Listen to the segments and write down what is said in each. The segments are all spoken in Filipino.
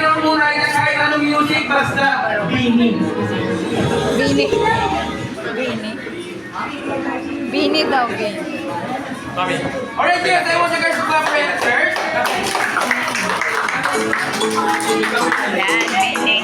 lang muna yan kahit anong music, basta Bini. Bini. Bini. Bini daw, Bini. Alright, yes, I want you guys to clap for it, sir. Yan, Bini.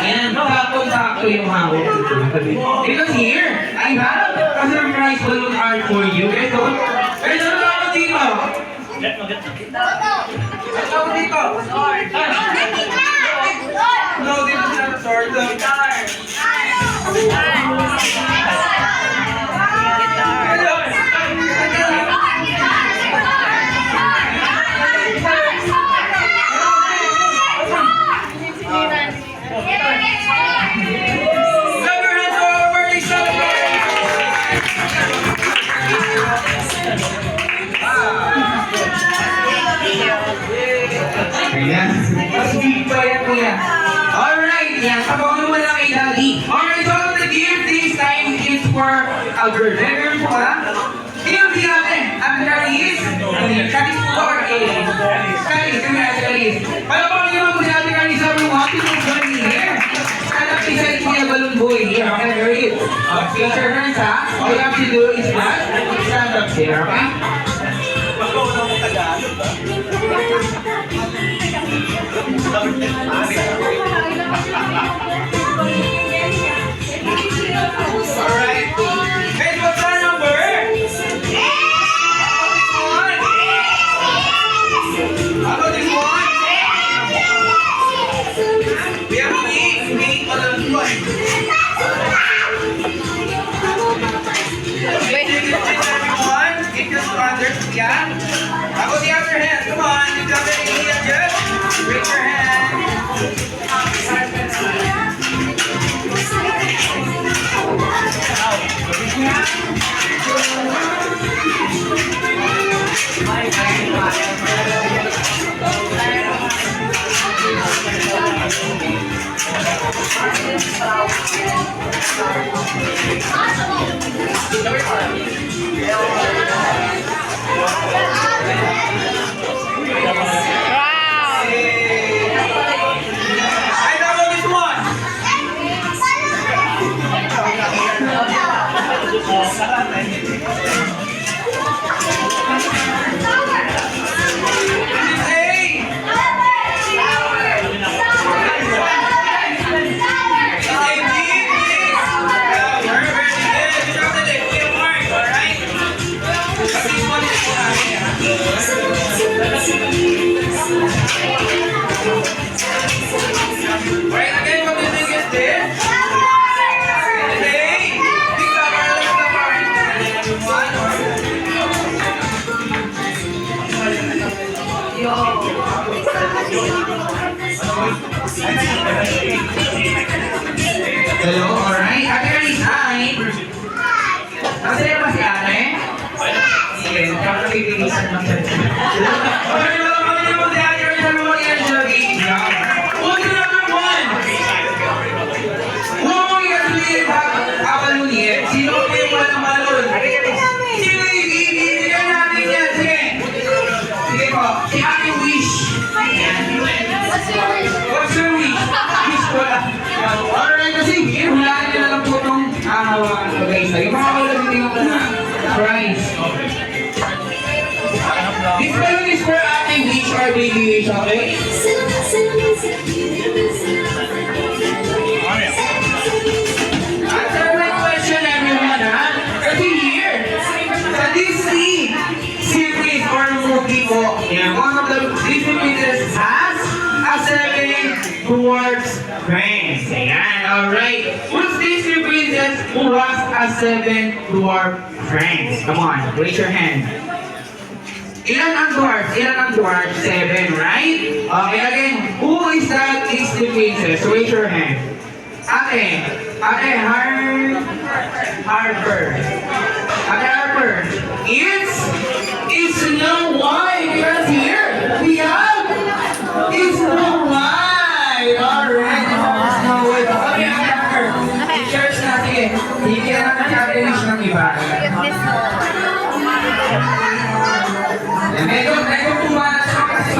Ayan, sakto yung hawak. Because here, I have a surprise balloon art for you. Ito. Ito na ako dito. Ito ako dito. No, dito siya sa sword. Ayan. Mas big pa yan, kuya. Alright, yan. Sabawan mo lang kay Daddy. Alright, so the gift this time is for a girl. Remember po ka? Sino si natin? Ang Caris? Caris po or A? Caris, kami natin Caris. Palapakan niyo naman po si Ate Caris. Sabi mo, happy to join me here. Anak si Kuya balloon boy here, okay? Very good. Place your hands, ha? All you have to do is just stand up here, okay? Alright. Guys, what's our number? How about this one? We have eight on the one. Take everyone. Take your sponsors. Yeah. How about the other hand? Come on. You got the idea, just raise your hand. Wow! I know this one. Hey! Hello, alright. Ate Arisay. Masaya ba si ate? Sige, kakapipilisan lang siya. Okay, mga kapatid mo si ate Arisay mo yan siya. What's the number one? Kung mo ikatuloy ang baluniet, sino po yung walang balon? Sino ibibigyan natin yan? Sige. Sige po, si Ate Wish. What's your wish? Wish ko lang. Alright, kasi hulaan niyo na lang po itong hawakan ko guys. Yung mga kalagin ko na prize. This balloon is for Ate Wish or Baby Wish, okay? Answer my question, everyone, ha? Kasi here, sa Disney series or movie po, one of the Disney princess has a 7 dwarfs friends. Ayan, alright. Who's Disney princess who has a 7 dwarf friends? Come on, raise your hand. Ilan ang dwarfs? Ilan ang dwarfs? 7, right? Okay, again, who is that Disney princess? Raise your hand. Ate Harper. Ate Harper. It's Snow White. Because here we have Snow White. Alright, Snow White. Okay, Ate Harper. Cheers na, sige. Hindi na natin Ate Wish ng iba. Medyo pumanas ka kasi.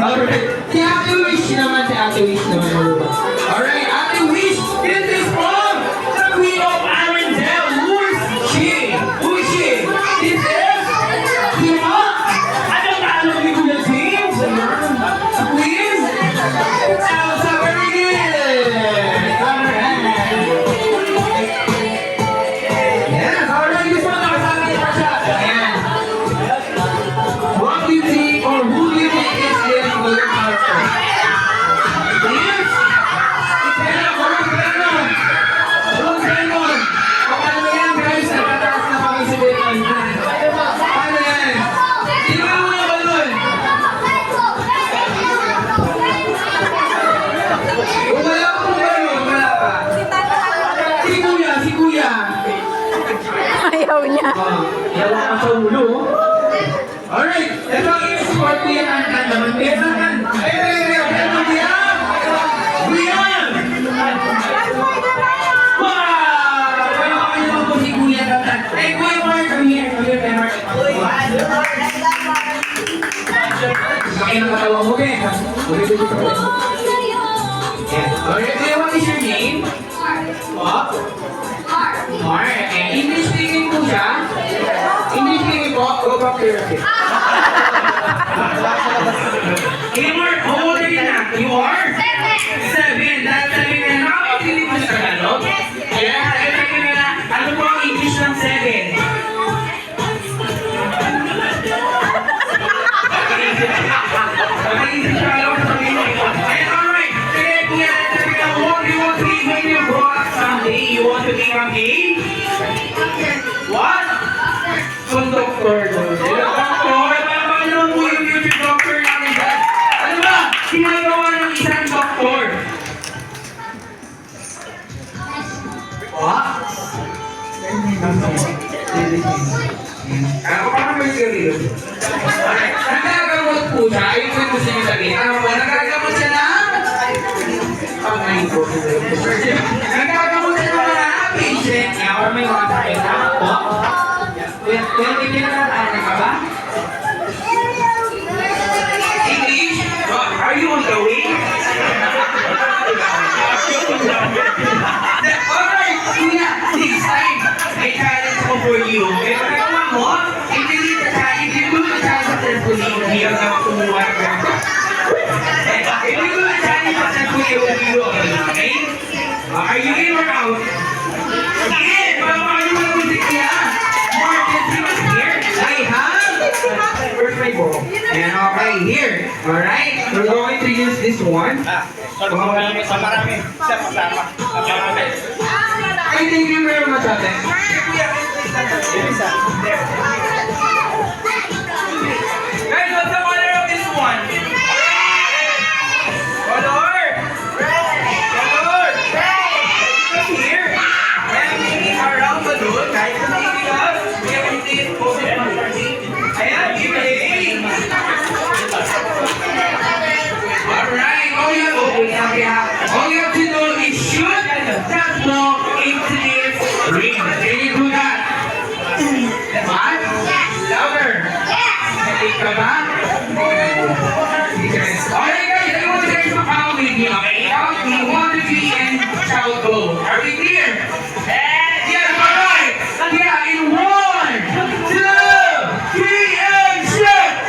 Alright. Si Ate Wish naman, Alright, Ate Wish, this is from the Queen of Arendelle. Who is she? This is si Ma. Ano talo ni Kuya James? Sa Queen? Elsa, very good. Alright. Yes, alright, this one nakasama ni Pasha. Ayan. What do you think or who do you think is this Queen Arthur? Yes? Rose Raymond! Paano yan guys? Nagtataas na kami sa Bacon. Paano yan? Sino ba muna balon? Kung wala akong balon, wala pa. Si Kuya. Ayaw niya. Yawa ka sa ulo. Alright, ito ang i-support ko yan ang naman. Laki ng katawan mo, Ben. Yeah. Alright, kuya, what is your name? What? Mark. And English speaking po siya? English speaking po? Go back to your seat. Hey Mark, how old are you now? You are? 7. Dahil sabi ka na, nakakaintindi mo sa Tagalog? Yeah, dahil sabi ka na, ano po ang English ng 7? Nakaisip siya, alam ko sabihin mo. And alright, sige kuya, sabi ka, what do you want to be when you grow up someday? You want to become a? What? Conductor. Conductor? Paano mo yung future doctor natin dyan? Ano ba? Ginagawa ng isang doktor. What? Ano pa naman yung sarili? Nagagamot po siya. Ayun po yung gusto niyo sabihin. Ano po? Nagagamot siya na? Pag-ngayon po. Nagagamot siya ng mga patient niya or may mga sakit. Tama po? Kung hindi na ano ka ba? English? Are you on the way? Alright, kuya, this time, may challenge ko for you. Kaya nagawa mo, hindi mo na-challenge successfully, hindi ang naman kumuha ka. Hindi mo na-challenge successfully, hindi mo, okay? Are you in or out? Again, paano mo na music niya? Mark, let's see what's here. I have, where's my ball? And okay, here. Alright, we're going to use this one. Marami. I thank you very much, ate. Guys, what's the color of this one? Color? Color? Come here. I'm thinking around the road, guys. I'm thinking of, we have to take COVID vaccine. Ayan, give me. Alright, all you have to do is shoot that ball into this ring. Can you do that? What? Louder. Hindi ka ba? Alright guys, I want you guys to count with me, okay? Count me, 1, 2, 3, and shout go. Are we clear? Yes, alright. Yeah, in 1, 2, 3, and shoot!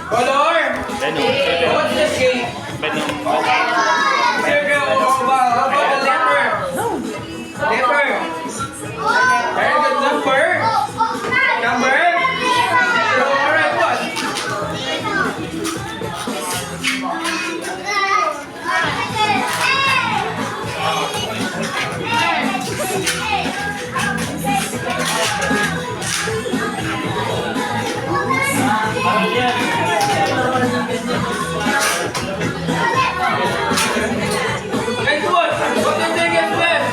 Color? What's the shape? Circle. How about the letter? Letter. Very good. Number? Number? So, alright, what? Next one. What do you think is best?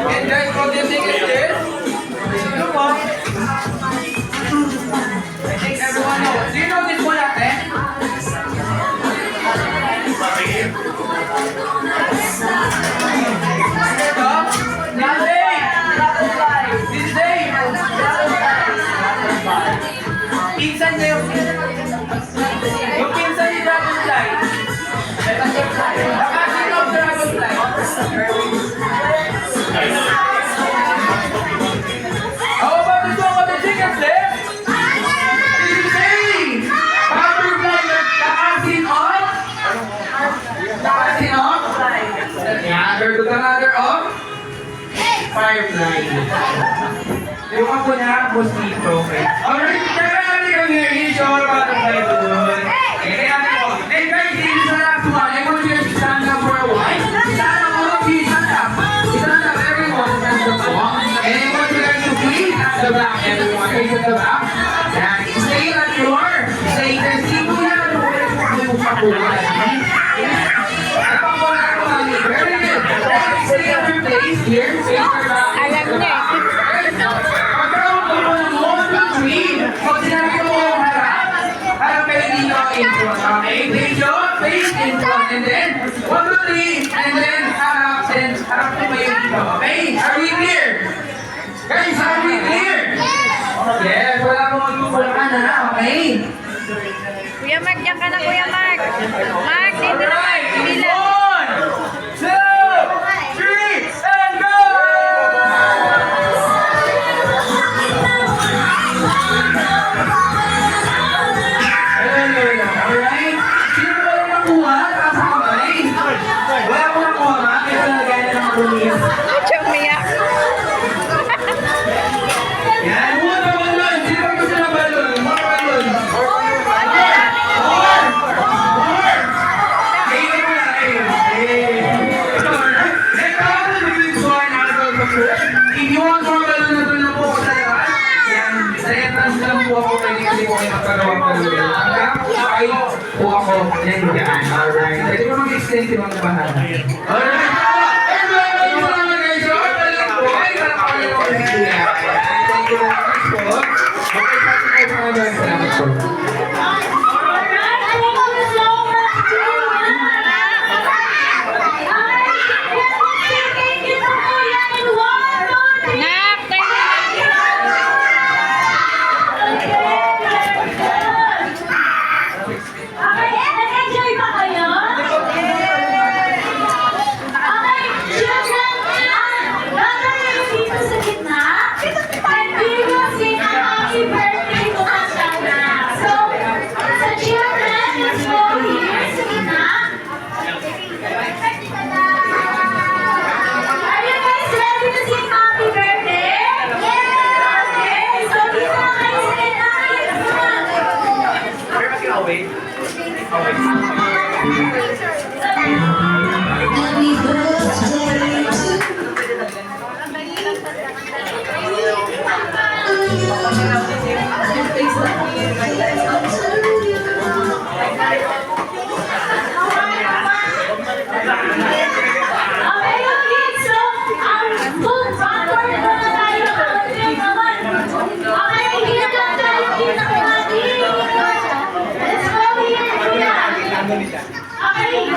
And guys, what do you think is this? Ano po? I think everyone knows. Do you know this one, ate? Ito? This day! This day! Pinsan niya yung pinsan ni Dragonfly. Nakasin of Dragonfly. firefly. Yung ako na, mosquito. Okay. Alright, tara natin kami here. Here's all about the Bible. Okay, and guys, this is the last one. I want you guys to stand up for a while. Stand up, all of you, stand up. Stand up, everyone. Stand up. And I want you guys to please at the back, everyone. Please at the back. And stay at your, stay there. Sino yan? Yung papulan. Very good. Stay at your place here. Face your back. Alam niya eh. Magkaroon ko ng 1, 2, 3. Pag sinabi ko yung harap, harap kayo dito in front. Okay? Face your face in front. And then, 1, 2, 3. And then, harap. Then, harap ko kayo dito. Okay? Are we clear? Guys, are we clear? Yes, wala akong magkukulangan ha. Okay? Kuya Mark, diyan ka na Kuya Mark. Mark, dito na Mark. Alright, Bilang. 1, 2, 3, and go! Alright? Sino ba yung nakuha? Taas ang kamay? Wala ko nakuha ma? Kaya nalagay na ng rumiyan. Siya umiyak. Yan, mga balon. Sino ba gusto ng balon? Mga balon. More! Kayo mo na kayo. If you want more balon na doon na po ako sa lahat, yan, sa entrance lang po ako pwede kasi ko kayo magpagawa ng balon. Okay, po ako. Yan yan. Alright. Pwede mo mag-extend si mga bahala. Alright. Everybody, ito naman guys. So, balon po. Ay, kalakalan ako ng kuya. Thank you very much po. Okay, pati kayo sa mga salamat po. Nak, tayo. Happy birthday Okay,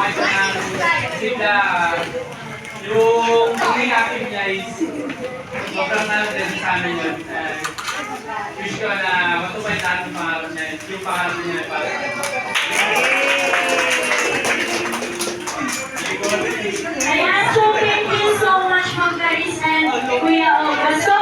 kahit na sila, yung pag-reactive niya is sobrang natin sa amin yun. Wish ko na matupay natin yung pangarap niya, yung pangarap niya para. Ayan, so thank you so much, Ma'am Clarice and Kuya Oga. So,